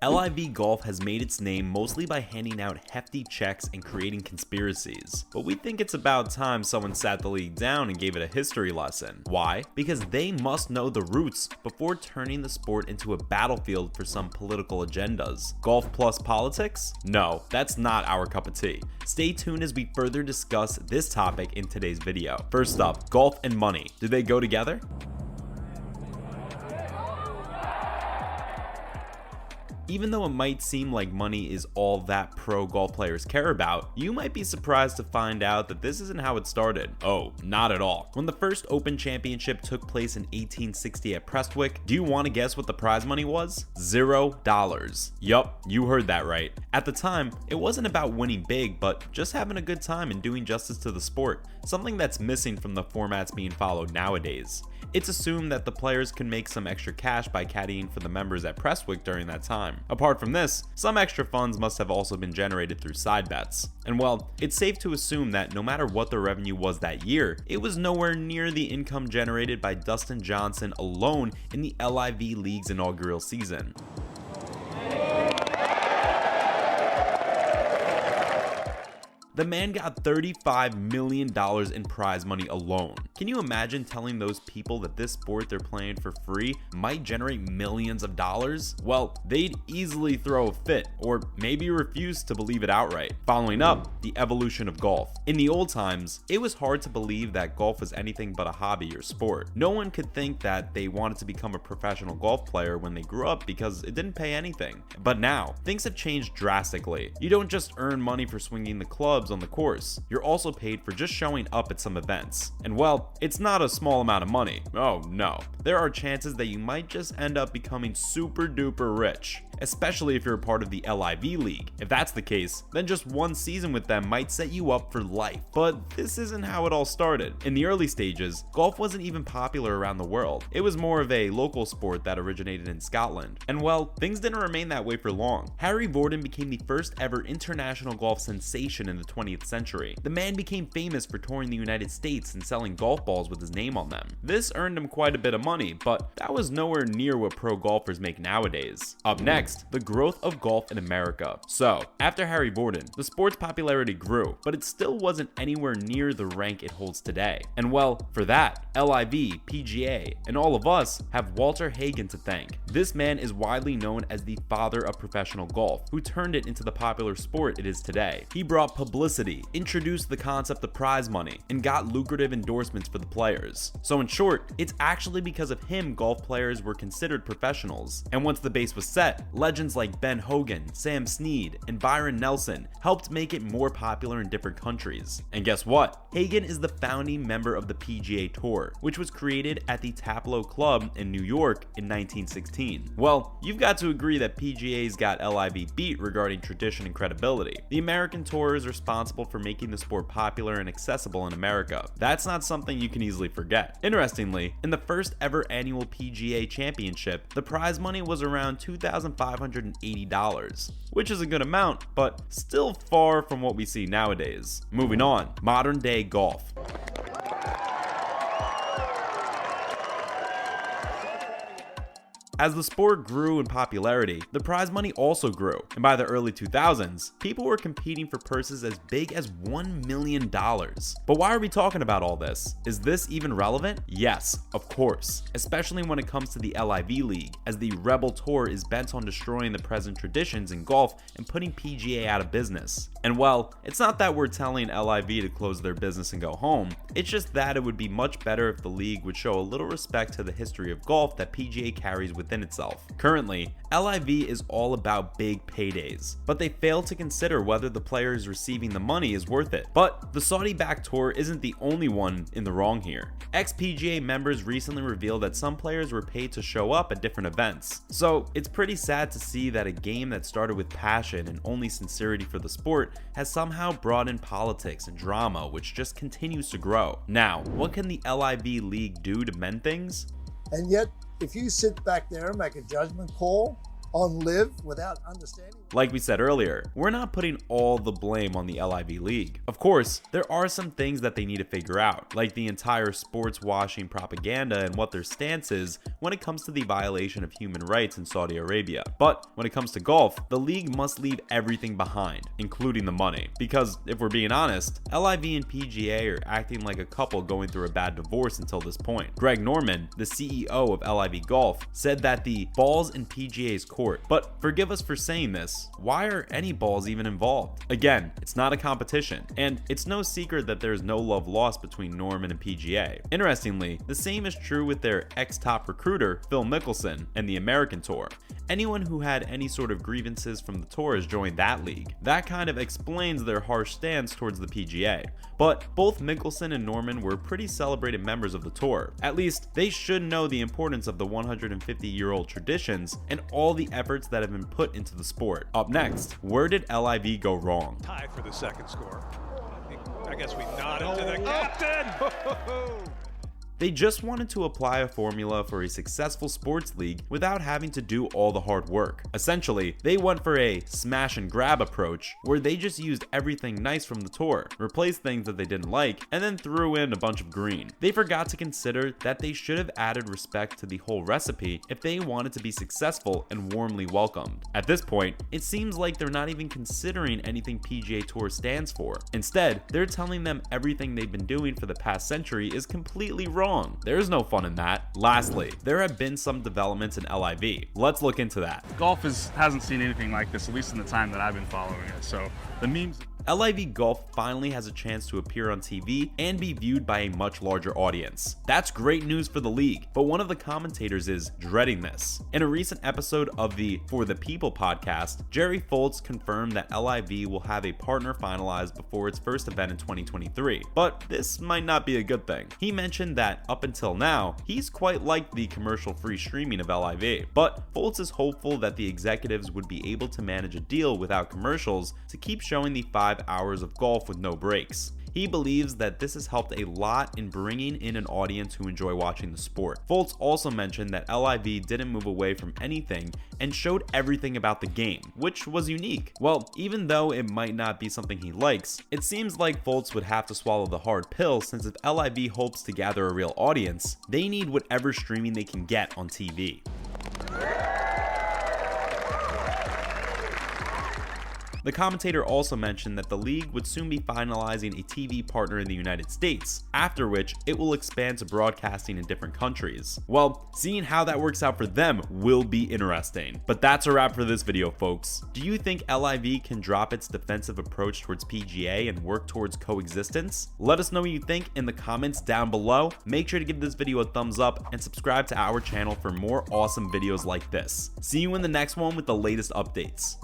LIV Golf has made its name mostly by handing out hefty checks and creating conspiracies, but we think it's about time someone sat the league down and gave it a history lesson. Why? Because they must know the roots before turning the sport into a battlefield for some political agendas. Golf plus politics? No, that's not our cup of tea. Stay tuned as we further discuss this topic in today's video. First up, golf and money. Do they go together? Even though it might seem like money is all that pro golf players care about, you might be surprised to find out that this isn't how it started. Oh, not at all. When the first Open Championship took place in 1860 at Prestwick, do you want to guess what the prize money was? $0. Yup, you heard that right. At the time, it wasn't about winning big, but just having a good time and doing justice to the sport, something that's missing from the formats being followed nowadays. It's assumed that the players can make some extra cash by caddying for the members at Prestwick during that time. Apart from this, some extra funds must have also been generated through side bets. And well, it's safe to assume that no matter what the revenue was that year, it was nowhere near the income generated by Dustin Johnson alone in the LIV League's inaugural season. The man got $35 million in prize money alone. Can you imagine telling those people that this sport they're playing for free might generate millions of dollars? Well, they'd easily throw a fit, or maybe refuse to believe it outright. Following up, the evolution of golf. In the old times, it was hard to believe that golf was anything but a hobby or sport. No one could think that they wanted to become a professional golf player when they grew up because it didn't pay anything. But now, things have changed drastically. You don't just earn money for swinging the clubs on the course, you're also paid for just showing up at some events. And well, it's not a small amount of money. Oh no. There are chances that you might just end up becoming super duper rich, especially if you're a part of the LIV League. If that's the case, then just one season with them might set you up for life. But this isn't how it all started. In the early stages, golf wasn't even popular around the world. It was more of a local sport that originated in Scotland. And well, things didn't remain that way for long. Harry Vorden became the first ever international golf sensation in the 20th century. The man became famous for touring the United States and selling golf balls with his name on them. This earned him quite a bit of money, but that was nowhere near what pro golfers make nowadays. Up next, the growth of golf in America. So, after Harry Vorden, the sport's popularity grew, but it still wasn't anywhere near the rank it holds today. And well, for that, LIV, PGA, and all of us have Walter Hagen to thank. This man is widely known as the father of professional golf, who turned it into the popular sport it is today. He brought publicity, introduced the concept of prize money, and got lucrative endorsements for the players. So in short, it's actually because of him golf players were considered professionals. And once the base was set, legends like Ben Hogan, Sam Snead, and Byron Nelson helped make it more popular in different countries. And guess what? Hagen is the founding member of the PGA Tour, which was created at the Taplow Club in New York in 1916. Well, you've got to agree that PGA's got LIV beat regarding tradition and credibility. The American Tour is responsible for making the sport popular and accessible in America. That's not something you can easily forget. Interestingly, in the first ever annual PGA Championship, the prize money was around $2,580, which is a good amount, but still far from what we see nowadays. Moving on, modern day golf. As the sport grew in popularity, the prize money also grew, and by the early 2000s, people were competing for purses as big as $1 million. But why are we talking about all this? Is this even relevant? Yes, of course, especially when it comes to the LIV League, as the Rebel Tour is bent on destroying the present traditions in golf and putting PGA out of business. And well, it's not that we're telling LIV to close their business and go home, it's just that it would be much better if the league would show a little respect to the history of golf that PGA carries within itself. Currently, LIV is all about big paydays, but they fail to consider whether the players receiving the money is worth it. But the Saudi-backed tour isn't the only one in the wrong here. Ex-PGA members recently revealed that some players were paid to show up at different events. So it's pretty sad to see that a game that started with passion and only sincerity for the sport has somehow brought in politics and drama, which just continues to grow. Now, what can the LIV League do to mend things? And yet, if you sit back there and make a judgment call on LIV without understanding. Like we said earlier, we're not putting all the blame on the LIV league. Of course, there are some things that they need to figure out, like the entire sports washing propaganda and what their stance is when it comes to the violation of human rights in Saudi Arabia. But when it comes to golf, the league must leave everything behind, including the money. Because if we're being honest, LIV and PGA are acting like a couple going through a bad divorce until this point. Greg Norman, the CEO of LIV Golf, said that the ball's in PGA's court. But forgive us for saying this, why are any balls even involved? Again, it's not a competition, and it's no secret that there's no love lost between Norman and PGA. Interestingly, the same is true with their ex-top recruiter, Phil Mickelson, and the American Tour. Anyone who had any sort of grievances from the tour has joined that league. That kind of explains their harsh stance towards the PGA. But both Mickelson and Norman were pretty celebrated members of the tour. At least, they should know the importance of the 150-year-old traditions and all the efforts that have been put into the sport. Up next, where did LIV go wrong? Tie for the second score. I guess we nodded to the captain. They just wanted to apply a formula for a successful sports league without having to do all the hard work. Essentially, they went for a smash and grab approach where they just used everything nice from the tour, replaced things that they didn't like, and then threw in a bunch of green. They forgot to consider that they should have added respect to the whole recipe if they wanted to be successful and warmly welcomed. At this point, it seems like they're not even considering anything PGA Tour stands for. Instead, they're telling them everything they've been doing for the past century is completely wrong. There's no fun in that. Lastly, there have been some developments in LIV. Let's look into that. Golf hasn't seen anything like this, at least in the time that I've been following it. So the memes. LIV Golf finally has a chance to appear on TV and be viewed by a much larger audience. That's great news for the league, but one of the commentators is dreading this. In a recent episode of the For the People podcast, Jerry Foltz confirmed that LIV will have a partner finalized before its first event in 2023, but this might not be a good thing. He mentioned that up until now, he's quite liked the commercial-free streaming of LIV, but Foltz is hopeful that the executives would be able to manage a deal without commercials to keep showing the 5 hours of golf with no breaks. He believes that this has helped a lot in bringing in an audience who enjoy watching the sport. Foltz also mentioned that LIV didn't move away from anything and showed everything about the game, which was unique. Well, even though it might not be something he likes, it seems like Foltz would have to swallow the hard pill, since if LIV hopes to gather a real audience, they need whatever streaming they can get on TV. The commentator also mentioned that the league would soon be finalizing a TV partner in the United States, after which it will expand to broadcasting in different countries. Well, seeing how that works out for them will be interesting. But that's a wrap for this video, folks. Do you think LIV can drop its defensive approach towards PGA and work towards coexistence? Let us know what you think in the comments down below. Make sure to give this video a thumbs up and subscribe to our channel for more awesome videos like this. See you in the next one with the latest updates.